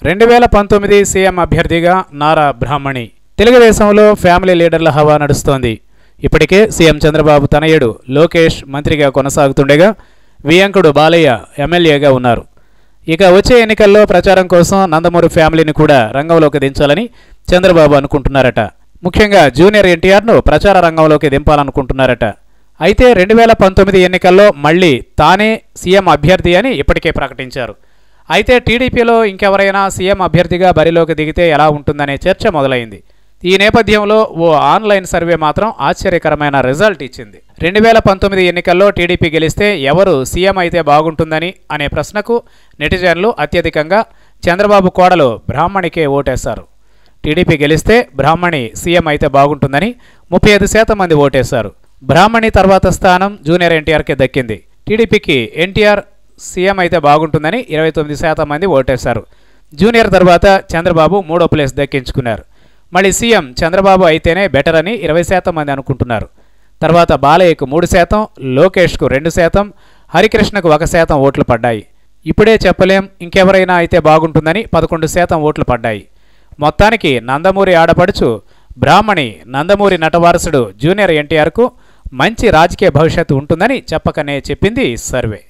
2019 CM అభ్యర్థిగా నారా బ్రాహ్మణి. తెలుగుదేశంలో family లీడర్ల హవా నడుస్తోంది. ఇప్పటికే సీఎం చంద్రబాబు తనయుడు లోకేష్ మంత్రిగా కొనసాగుతుండగా వియంకుడు బాలయ్య ఎమ్మెల్యేగా ఉన్నారు. ఇక వచ్చే ఎన్నికల్లో ప్రచారం కోసం నందమూరి ఫ్యామిలీని కూడా రంగంలోకి దించాలని చంద్రబాబు అనుకుంటున్నారట. ముఖ్యంగా జూనియర్ ఎన్టీఆర్ను ప్రచార రంగంలోకి దింపాలనుకుంటున్నారట. అయితే 2019 ఎన్నికల్లో మళ్లీ తానే సీఎం అభ్యర్థి అని ఇప్పటికే ప్రకటించారు. అయితే టీడీపీలో ఇంకెవరైనా సీఎం అభ్యర్థిగా బరిలోకి దిగితే ఎలా ఉంటుందనే చర్చ మొదలైంది. ఈ నేపథ్యంలో ఓ ఆన్లైన్ సర్వే మాత్రం ఆశ్చర్యకరమైన రిజల్ట్ ఇచ్చింది. 2019 ఎన్నికల్లో టీడీపీ గెలిస్తే ఎవరు సీఎం అయితే బాగుంటుందని అనే ప్రశ్నకు నెటిజన్లు అత్యధికంగా చంద్రబాబు కోడలు బ్రాహ్మణికే ఓటేశారు. టీడీపీ గెలిస్తే బ్రాహ్మణి సీఎం అయితే బాగుంటుందని 35% మంది ఓటేశారు. బ్రాహ్మణి తర్వాత స్థానం జూనియర్ ఎన్టీఆర్కే దక్కింది. టీడీపీకి ఎన్టీఆర్ సీఎం అయితే బాగుంటుందని 29% మంది ఓటేశారు. జూనియర్ తర్వాత చంద్రబాబు 3వ ప్లేస్ దక్కించుకున్నారు. మళ్ళీ సీఎం చంద్రబాబు అయితేనే బెటర్ అని 20% మంది అనుకుంటున్నారు. తర్వాత బాలయ్యకు 3%, లోకేష్కు 2%, హరికృష్ణకు 1% ఓట్లు పడ్డాయి. ఇప్పుడే చెప్పలేం ఇంకెవరైనా అయితే బాగుంటుందని 11% ఓట్లు పడ్డాయి. మొత్తానికి నందమూరి ఆడపడుచు బ్రాహ్మణి నందమూరి నటవారసుడు జూనియర్ ఎన్టీఆర్కు మంచి రాజకీయ భవిష్యత్తు ఉంటుందని చెప్పకనే చెప్పింది సర్వే.